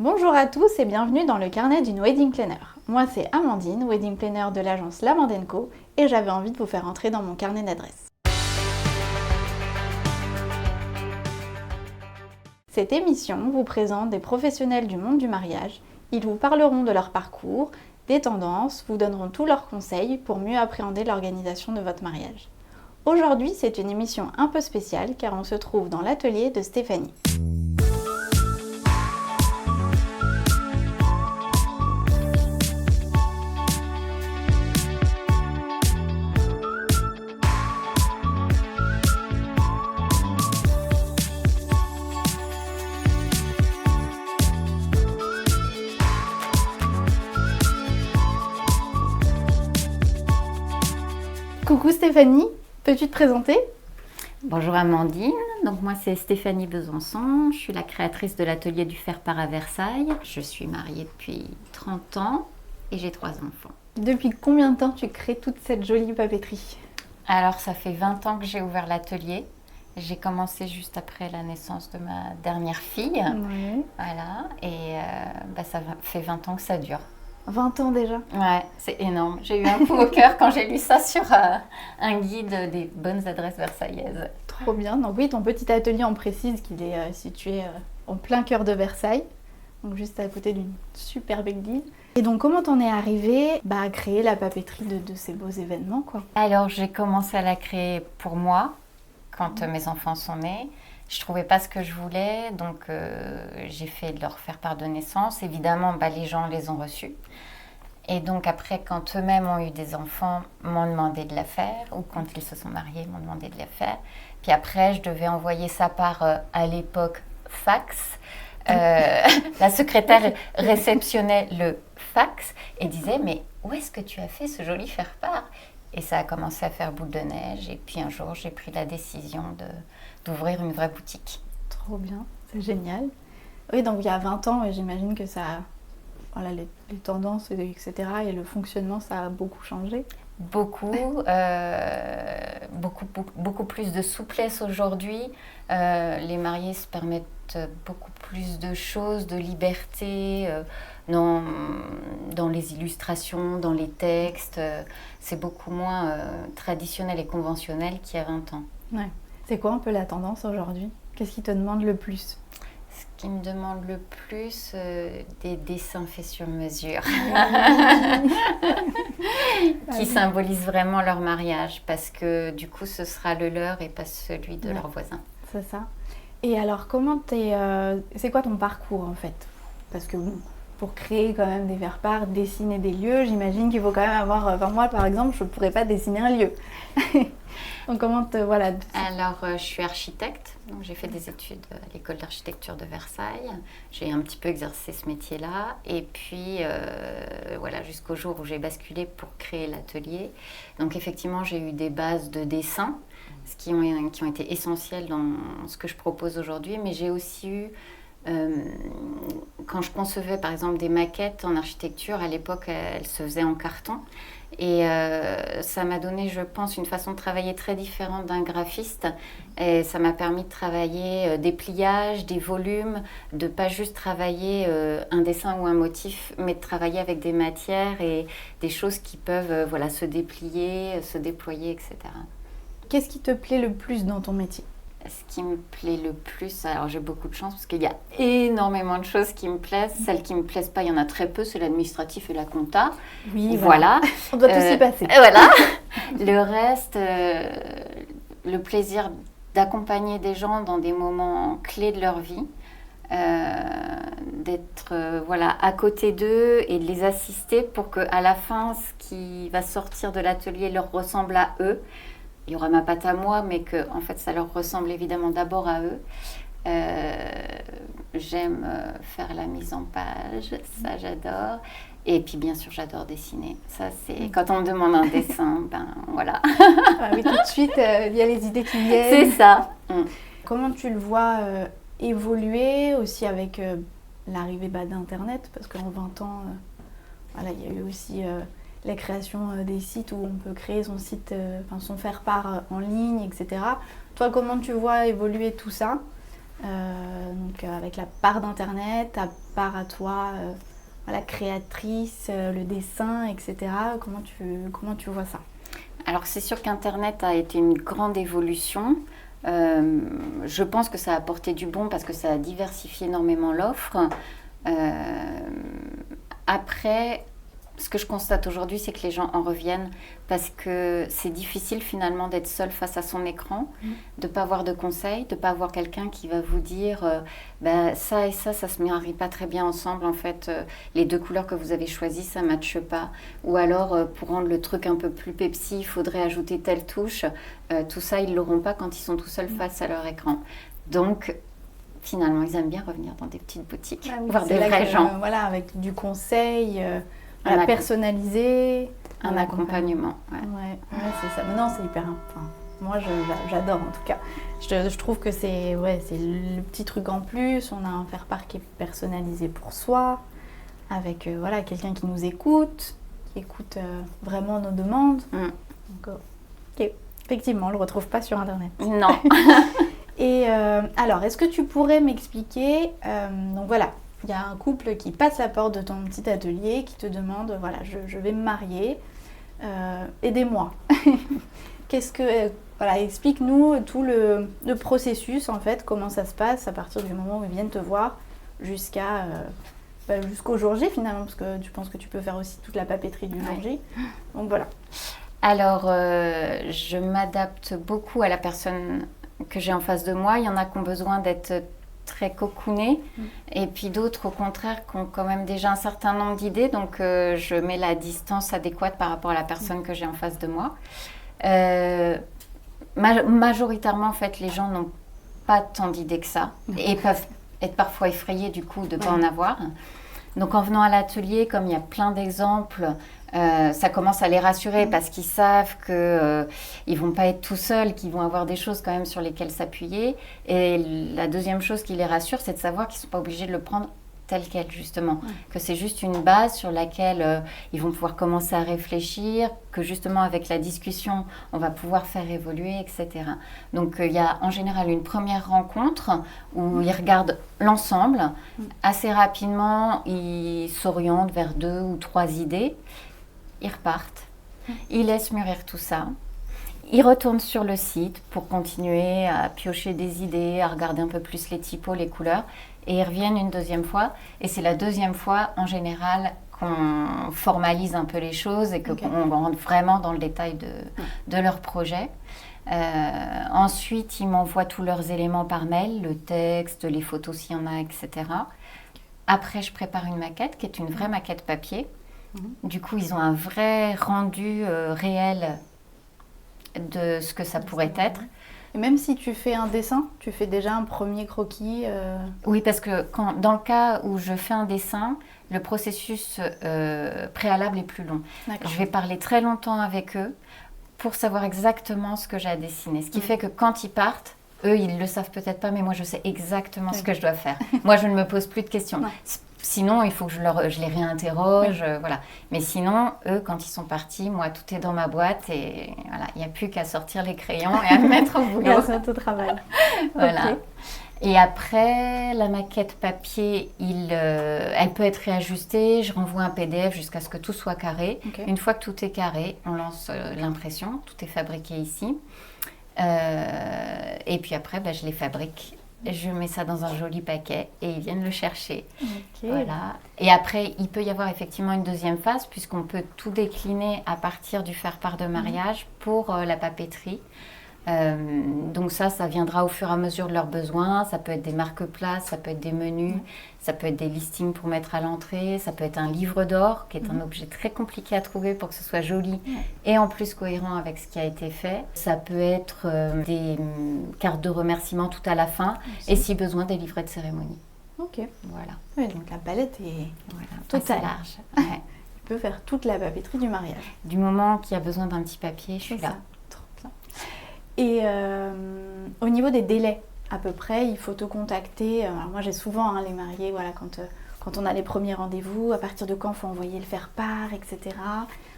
Bonjour à tous et bienvenue dans le carnet d'une wedding planner. Moi c'est Amandine, wedding planner de l'agence Lamande & Co et j'avais envie de vous faire entrer dans mon carnet d'adresses. Cette émission vous présente des professionnels du monde du mariage. Ils vous parleront de leur parcours, des tendances, vous donneront tous leurs conseils pour mieux appréhender l'organisation de votre mariage. Aujourd'hui c'est une émission un peu spéciale car on se trouve dans l'atelier de Stéphanie. Coucou Stéphanie, peux-tu te présenter ? Bonjour Amandine, donc moi c'est Stéphanie Besançon, je suis la créatrice de l'atelier du Faire-Part à Versailles. Je suis mariée depuis 30 ans et j'ai 3 enfants. Depuis combien de temps tu crées toute cette jolie papeterie ? Alors ça fait 20 ans que j'ai ouvert l'atelier. J'ai commencé juste après la naissance de ma dernière fille. Ouais. Voilà, et ça fait 20 ans que ça dure. 20 ans déjà ? Ouais, c'est énorme. J'ai eu un coup au cœur quand j'ai lu ça sur un guide des bonnes adresses versaillaises. Trop bien. Donc oui, ton petit atelier, on précise qu'il est situé en plein cœur de Versailles, donc juste à côté d'une superbe église. Et donc comment t'en es arrivée à créer la papeterie de ces beaux événements, quoi ? Alors j'ai commencé à la créer pour moi quand mes enfants sont nés. Je ne trouvais pas ce que je voulais, donc j'ai fait leur faire part de naissance. Évidemment, les gens les ont reçus. Et donc après, quand eux-mêmes ont eu des enfants, m'ont demandé de la faire, ou quand ils se sont mariés, m'ont demandé de la faire. Puis après, je devais envoyer ça par, à l'époque, fax. La secrétaire réceptionnait le fax et disait « Mais où est-ce que tu as fait ce joli faire-part ?» Et ça a commencé à faire boule de neige. Et puis un jour, j'ai pris la décision d'ouvrir une vraie boutique. Trop bien, c'est génial. Oui, donc il y a 20 ans, j'imagine que ça, voilà, les tendances, etc. et le fonctionnement, ça a beaucoup changé. Beaucoup plus de souplesse aujourd'hui. Les mariés se permettent beaucoup plus de choses, de liberté dans les illustrations, dans les textes. C'est beaucoup moins traditionnel et conventionnel qu'il y a 20 ans. Ouais. C'est quoi un peu la tendance aujourd'hui ? Qu'est-ce qui te demande le plus ? Ce qui me demande le plus, des dessins faits sur mesure. Qui symbolisent vraiment leur mariage, parce que du coup ce sera le leur et pas celui de leur voisin. C'est ça. Et alors c'est quoi ton parcours en fait ? Parce que bon, pour créer quand même des faire-part, dessiner des lieux, j'imagine qu'il faut quand même avoir... moi par exemple, je ne pourrais pas dessiner un lieu. Donc voilà. Alors je suis architecte, donc j'ai fait des études à l'école d'architecture de Versailles. J'ai un petit peu exercé ce métier-là et puis jusqu'au jour où j'ai basculé pour créer l'atelier. Donc effectivement j'ai eu des bases de dessin, qui ont été essentielles dans ce que je propose aujourd'hui, mais j'ai aussi eu quand je concevais par exemple des maquettes en architecture, à l'époque elles se faisaient en carton. Et ça m'a donné, je pense, une façon de travailler très différente d'un graphiste. Et ça m'a permis de travailler des pliages, des volumes, de pas juste travailler un dessin ou un motif, mais de travailler avec des matières et des choses qui peuvent se déplier, se déployer, etc. Qu'est-ce qui te plaît le plus dans ton métier ? Ce qui me plaît le plus, alors j'ai beaucoup de chance parce qu'il y a énormément de choses qui me plaisent. Celles qui ne me plaisent pas, il y en a très peu, c'est l'administratif et la compta. Oui, voilà. On doit tous y passer. Voilà. Le reste, le plaisir d'accompagner des gens dans des moments clés de leur vie, d'être à côté d'eux et de les assister pour qu'à la fin, ce qui va sortir de l'atelier leur ressemble à eux. Il y aura ma patte à moi, mais que en fait, ça leur ressemble évidemment d'abord à eux. J'aime faire la mise en page, ça j'adore. Et puis bien sûr, j'adore dessiner. Ça, c'est quand on me demande un dessin, voilà. Ah oui, tout de suite, il y a les idées qui viennent. C'est ça. Comment tu le vois évoluer aussi avec l'arrivée d'Internet ? Parce qu'en 20 ans, il y a eu aussi... la création des sites où on peut créer son site, son faire-part en ligne, etc. Toi, comment tu vois évoluer tout ça ? Donc avec la part d'internet, ta part à toi, la créatrice, le dessin, etc. Comment tu vois ça? Alors c'est sûr qu'Internet a été une grande évolution. Je pense que ça a apporté du bon parce que ça a diversifié énormément l'offre. Après, ce que je constate aujourd'hui, c'est que les gens en reviennent parce que c'est difficile finalement d'être seul face à son écran, de ne pas avoir de conseils, de ne pas avoir quelqu'un qui va vous dire ça et ça se marie pas très bien ensemble. En fait, les deux couleurs que vous avez choisies, ça ne matche pas. Ou alors, pour rendre le truc un peu plus Pepsi, il faudrait ajouter telle touche. Tout ça, ils ne l'auront pas quand ils sont tout seuls face à leur écran. Donc, finalement, ils aiment bien revenir dans des petites boutiques, voir des vrais gens. Avec du conseil... personnalisé, un accompagnement. Ouais, c'est ça. Mais non, c'est hyper. Moi, j'adore en tout cas. Je trouve que c'est le petit truc en plus. On a un faire-part qui est personnalisé pour soi, avec quelqu'un qui nous écoute, qui écoute vraiment nos demandes. Donc, effectivement, on le retrouve pas sur Internet. Non. Et alors, est-ce que tu pourrais m'expliquer donc voilà. Il y a un couple qui passe la porte de ton petit atelier, qui te demande, je vais me marier, aidez-moi. Explique-nous tout le processus, en fait, comment ça se passe à partir du moment où ils viennent te voir jusqu'au jour J, finalement, parce que tu penses que tu peux faire aussi toute la papeterie du jour J. Donc voilà. Alors, je m'adapte beaucoup à la personne que j'ai en face de moi. Il y en a qui ont besoin d'être très cocoonés, et puis d'autres au contraire qui ont quand même déjà un certain nombre d'idées, donc je mets la distance adéquate par rapport à la personne que j'ai en face de moi. Majoritairement en fait les gens n'ont pas tant d'idées que ça et peuvent être parfois effrayés du coup de ne pas en avoir. Donc en venant à l'atelier, comme il y a plein d'exemples, ça commence à les rassurer parce qu'ils savent qu'ils ne vont pas être tout seuls, qu'ils vont avoir des choses quand même sur lesquelles s'appuyer. Et la deuxième chose qui les rassure, c'est de savoir qu'ils ne sont pas obligés de le prendre tel quel, justement. Que c'est juste une base sur laquelle ils vont pouvoir commencer à réfléchir, que justement avec la discussion, on va pouvoir faire évoluer, etc. Donc il y a en général une première rencontre où ils regardent l'ensemble. Assez rapidement, ils s'orientent vers 2 ou 3 idées. Ils repartent, ils laissent mûrir tout ça, ils retournent sur le site pour continuer à piocher des idées, à regarder un peu plus les typos, les couleurs, et ils reviennent une deuxième fois. Et c'est la deuxième fois, en général, qu'on formalise un peu les choses et qu'on rentre vraiment dans le détail de leur projet. Ensuite, ils m'envoient tous leurs éléments par mail, le texte, les photos s'il y en a, etc. Après, je prépare une maquette qui est une vraie maquette papier. Du coup, ils ont un vrai rendu réel de ce que ça pourrait être. Et même si tu fais un dessin, tu fais déjà un premier croquis Oui, parce que dans le cas où je fais un dessin, le processus préalable est plus long. D'accord. Je vais parler très longtemps avec eux pour savoir exactement ce que j'ai à dessiner. Ce qui fait que quand ils partent, eux, ils ne le savent peut-être pas, mais moi, je sais exactement ce que je dois faire. Moi, je ne me pose plus de questions. Sinon, il faut que je les réinterroge, voilà. Mais sinon, eux, quand ils sont partis, moi, tout est dans ma boîte et voilà, il n'y a plus qu'à sortir les crayons et à me mettre au boulot. Et à se mettre au travail. Voilà. Et après, la maquette papier, elle peut être réajustée. Je renvoie un PDF jusqu'à ce que tout soit carré. Une fois que tout est carré, on lance l'impression. Tout est fabriqué ici. Et puis après, je les fabrique. Je mets ça dans un joli paquet et ils viennent le chercher. Voilà. Et après, il peut y avoir effectivement une deuxième phase puisqu'on peut tout décliner à partir du faire-part de mariage pour la papeterie. Donc ça viendra au fur et à mesure de leurs besoins. Ça peut être des marque-places, ça peut être des menus, ça peut être des listings pour mettre à l'entrée, ça peut être un livre d'or qui est un objet très compliqué à trouver pour que ce soit joli et en plus cohérent avec ce qui a été fait. Ça peut être des cartes de remerciement tout à la fin et si besoin des livrets de cérémonie. Ok. Voilà. Oui, donc la palette est totale. Large. Ouais. Tu peux faire toute la papeterie du mariage. Du moment qu'il y a besoin d'un petit papier, je suis là. Trop bien. Et au niveau des délais, à peu près, il faut te contacter. Alors moi, j'ai souvent les mariés, quand on a les premiers rendez-vous, à partir de quand il faut envoyer le faire-part, etc.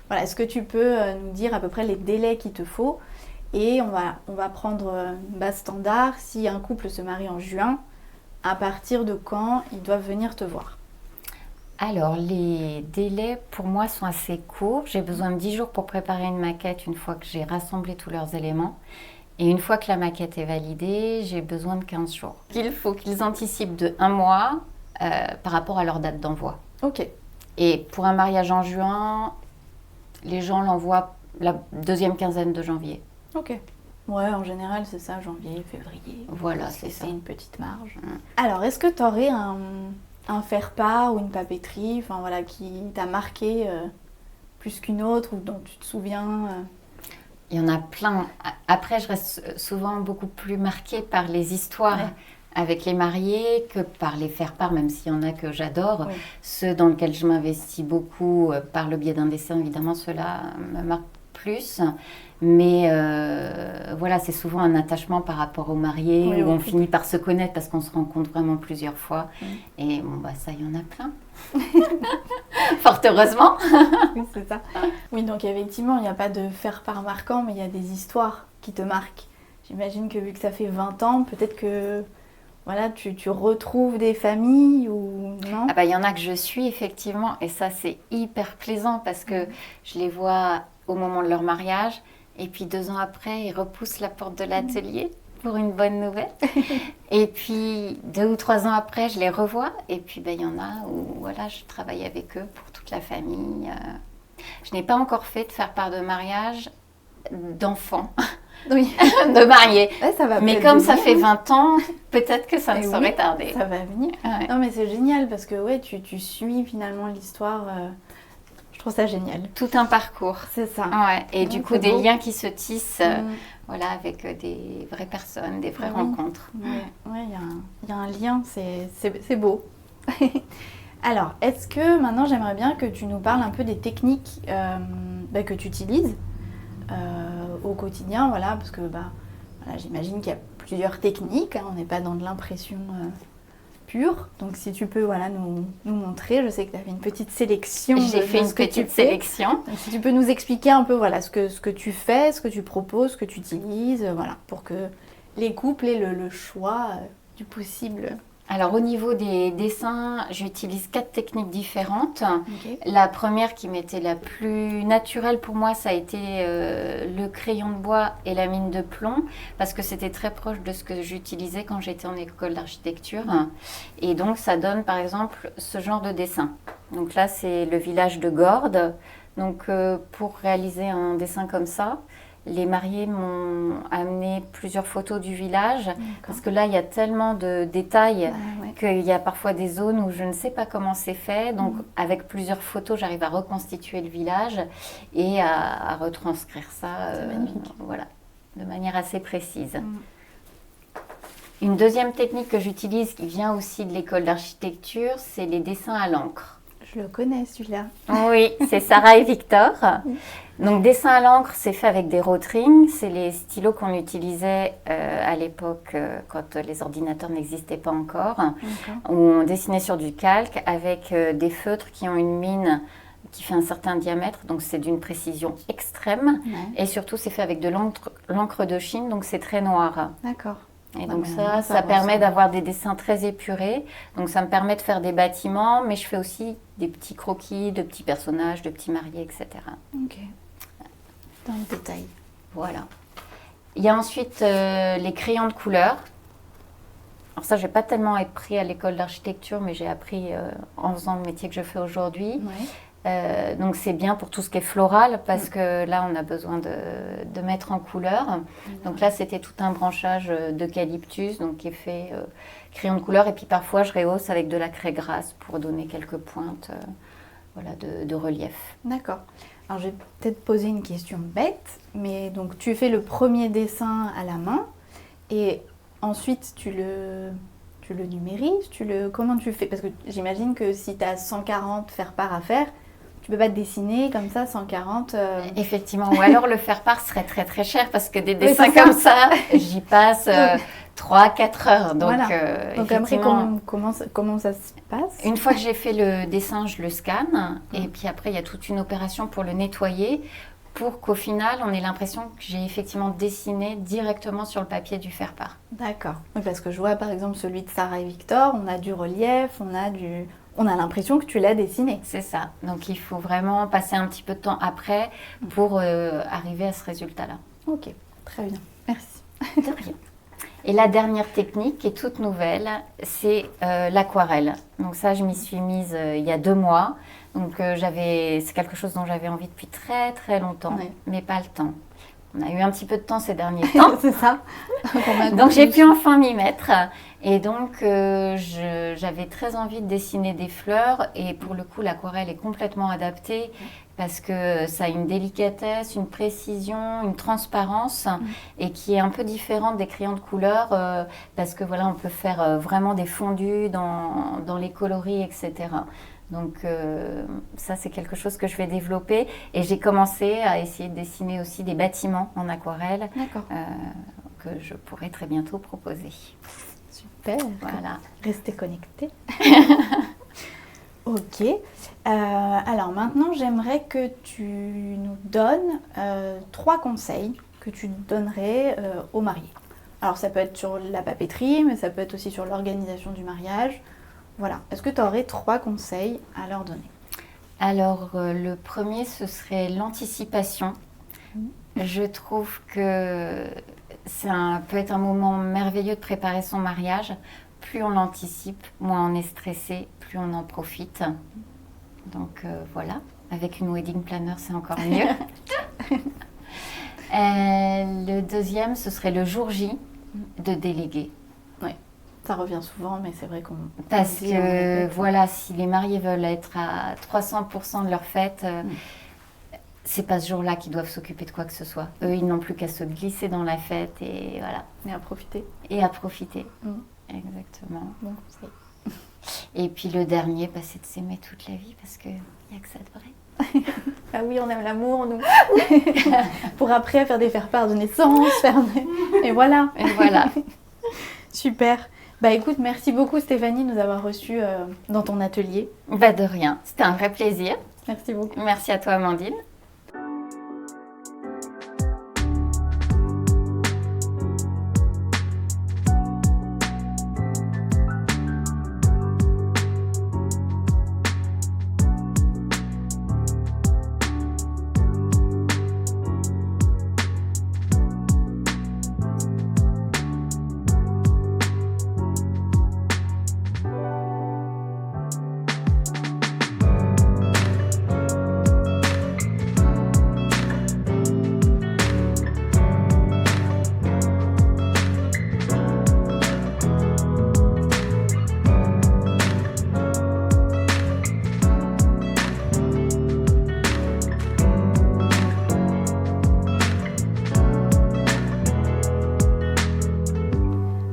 Voilà, est-ce que tu peux nous dire à peu près les délais qu'il te faut Et on va prendre une base standard. Si un couple se marie en juin, à partir de quand ils doivent venir te voir? Alors, les délais pour moi sont assez courts. J'ai besoin de 10 jours pour préparer une maquette une fois que j'ai rassemblé tous leurs éléments. Et une fois que la maquette est validée, j'ai besoin de 15 jours. Il faut qu'ils anticipent de 1 mois par rapport à leur date d'envoi. Ok. Et pour un mariage en juin, les gens l'envoient la deuxième quinzaine de janvier. Ok. Ouais, en général, c'est ça, janvier, février. Voilà, c'est ça. C'est une petite marge. Alors, est-ce que tu aurais un faire-part ou une papeterie, enfin voilà, qui t'a marqué plus qu'une autre ou dont tu te souviens Il y en a plein. Après, je reste souvent beaucoup plus marquée par les histoires avec les mariés que par les faire-part, même s'il y en a que j'adore. Oui. Ceux dans lesquels je m'investis beaucoup par le biais d'un dessin, évidemment, ceux-là me marquent plus. Mais voilà, c'est souvent un attachement par rapport aux mariés où on finit par se connaître parce qu'on se rencontre vraiment plusieurs fois. Et bon, bah ça, il y en a plein. Fort heureusement. Oui, c'est ça. Oui, donc effectivement, il n'y a pas de faire-part marquant, mais il y a des histoires qui te marquent. J'imagine que vu que ça fait 20 ans, peut-être que voilà, tu retrouves des familles ou non? Ah bah, il y en a que je suis effectivement, et ça c'est hyper plaisant parce que je les vois au moment de leur mariage et puis 2 ans après ils repoussent la porte de l'atelier pour une bonne nouvelle et puis 2 ou 3 ans après je les revois et puis bah, il y en a où voilà, je travaille avec eux pour toute la famille. Je n'ai pas encore fait de faire part de mariage d'enfants. Oui. De mariés. Ouais, ça va mais comme ça fait 20 ans, peut-être que ça ne saurait tarder. Ça va venir. Ouais. Non, mais c'est génial parce que ouais, tu suis finalement l'histoire. Je trouve ça génial. Tout un parcours. C'est ça. Ouais. Et Ouais, du coup, c'est des beau. liens qui se tissent voilà, avec des vraies personnes, des vraies rencontres. Ouais, il y a un lien, c'est beau. Alors, est-ce que maintenant j'aimerais bien que tu nous parles un peu des techniques que tu utilises au quotidien, voilà, parce que voilà, j'imagine qu'il y a plusieurs techniques, hein, on n'est pas dans de l'impression pure, donc si tu peux voilà, nous montrer, je sais que tu avais une petite sélection. J'ai fait une petite sélection. Donc, si tu peux nous expliquer un peu voilà, ce que tu fais, ce que tu proposes, ce que tu utilises, voilà, pour que les couples aient le choix du possible. Alors au niveau des dessins, j'utilise 4 techniques différentes. Okay. La première qui m'était la plus naturelle pour moi, ça a été le crayon de bois et la mine de plomb, parce que c'était très proche de ce que j'utilisais quand j'étais en école d'architecture. Et donc ça donne par exemple ce genre de dessin. Donc là c'est le village de Gordes. Donc pour réaliser un dessin comme ça, les mariés m'ont amené plusieurs photos du village parce que là, il y a tellement de détails qu'il y a parfois des zones où je ne sais pas comment c'est fait. Donc, avec plusieurs photos, j'arrive à reconstituer le village et à retranscrire ça voilà, de manière assez précise. Une deuxième technique que j'utilise, qui vient aussi de l'école d'architecture, c'est les dessins à l'encre. Je le connais celui-là. Oui, c'est Sarah et Victor. Donc, dessin à l'encre, c'est fait avec des Rotring. C'est les stylos qu'on utilisait à l'époque quand les ordinateurs n'existaient pas encore. Où on dessinait sur du calque avec des feutres qui ont une mine qui fait un certain diamètre. Donc, c'est d'une précision extrême. Et surtout, c'est fait avec de l'encre de Chine, donc c'est très noir. D'accord. Et donc ça permet d'avoir des dessins très épurés. Donc ça me permet de faire des bâtiments, mais je fais aussi des petits croquis, de petits personnages, de petits mariés, etc. Ok. Dans le détail. Voilà. Il y a ensuite les crayons de couleur. Alors ça, je n'ai pas tellement appris à l'école d'architecture, mais j'ai appris en faisant le métier que je fais aujourd'hui. Donc c'est bien pour tout ce qui est floral parce que là on a besoin de mettre en couleur. Donc là c'était tout un branchage d'eucalyptus donc qui est fait crayon de couleur et puis parfois je rehausse avec de la craie grasse pour donner quelques pointes voilà, de relief. D'accord. Alors je vais peut-être poser une question bête, mais donc tu fais le premier dessin à la main et ensuite tu le numérises, comment tu fais? Parce que j'imagine que si tu as 140 faire-part à faire, tu peux pas te dessiner comme ça, 140 Effectivement, ou alors le faire-part serait très très cher parce que des dessins comme ça, j'y passe 3-4 heures. Donc, voilà. Donc après, comment ça se passe? Une fois que j'ai fait le dessin, je le scanne et puis après il y a toute une opération pour le nettoyer pour qu'au final, on ait l'impression que j'ai effectivement dessiné directement sur le papier du faire-part. D'accord. Oui, parce que je vois par exemple celui de Sarah et Victor, on a du relief, on a l'impression que tu l'as dessiné. C'est ça. Donc il faut vraiment passer un petit peu de temps après pour arriver à ce résultat-là. Ok, très bien. Merci. De rien. Et la dernière technique, qui est toute nouvelle, c'est l'aquarelle. Donc ça, je m'y suis mise il y a 2 mois. Donc c'est quelque chose dont j'avais envie depuis très très longtemps, mais pas le temps. On a eu un petit peu de temps ces derniers temps. C'est ça. Donc j'ai pu enfin m'y mettre. Et donc j'avais très envie de dessiner des fleurs. Et pour le coup, l'aquarelle est complètement adaptée parce que ça a une délicatesse, une précision, une transparence et qui est un peu différente des crayons de couleur parce que voilà, on peut faire vraiment des fondus dans les coloris, etc. Donc ça, c'est quelque chose que je vais développer. Et j'ai commencé à essayer de dessiner aussi des bâtiments en aquarelle que je pourrai très bientôt proposer. Super. Voilà. Restez connectés. Ok. Alors maintenant, j'aimerais que tu nous donnes 3 conseils que tu donnerais aux mariés. Alors ça peut être sur la papeterie, mais ça peut être aussi sur l'organisation du mariage. Voilà. Est-ce que tu aurais 3 conseils à leur donner? Alors, le premier, ce serait l'anticipation. Je trouve que peut être un moment merveilleux de préparer son mariage. Plus on l'anticipe, moins on est stressé, plus on en profite. Donc voilà, avec une wedding planner, c'est encore mieux. Le deuxième, ce serait le jour J de déléguer. Oui. Ça revient souvent, mais c'est vrai qu'on... Parce que, voilà, si les mariés veulent être à 300% de leur fête, c'est pas ce jour-là qu'ils doivent s'occuper de quoi que ce soit. Eux, ils n'ont plus qu'à se glisser dans la fête et voilà. Et à profiter. Et à profiter. Exactement. Bon conseil. Et puis le dernier, c'est de s'aimer toute la vie parce qu'il n'y a que ça de vrai. Ah oui, on aime l'amour, nous. Pour après faire des faire-part de naissance, Et voilà. Et voilà. Super. Bah écoute, merci beaucoup Stéphanie de nous avoir reçus dans ton atelier. Bah de rien, c'était un vrai plaisir. Merci beaucoup. Merci à toi Amandine.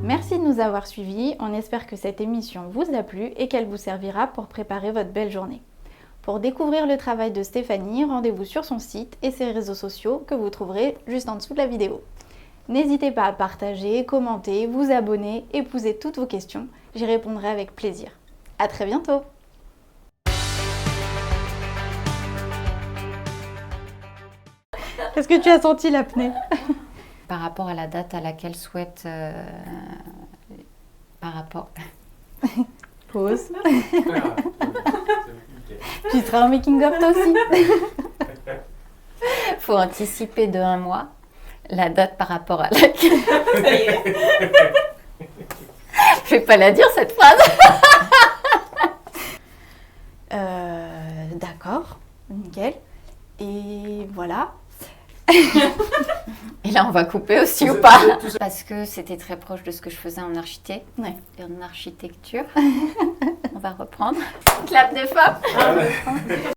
Merci de nous avoir suivis, on espère que cette émission vous a plu et qu'elle vous servira pour préparer votre belle journée. Pour découvrir le travail de Stéphanie, rendez-vous sur son site et ses réseaux sociaux que vous trouverez juste en dessous de la vidéo. N'hésitez pas à partager, commenter, vous abonner et poser toutes vos questions, j'y répondrai avec plaisir. À très bientôt! Est-ce que tu as senti l'apnée? Par rapport à la date à laquelle souhaite... par rapport... Pause. Tu seras en making-of toi aussi. Faut anticiper de 1 mois la date par rapport à laquelle... Je vais pas la dire cette phrase. D'accord, nickel. Et voilà. Et là, on va couper aussi ou pas? Parce que c'était très proche de ce que je faisais en architecture. On va reprendre. Clap des femmes.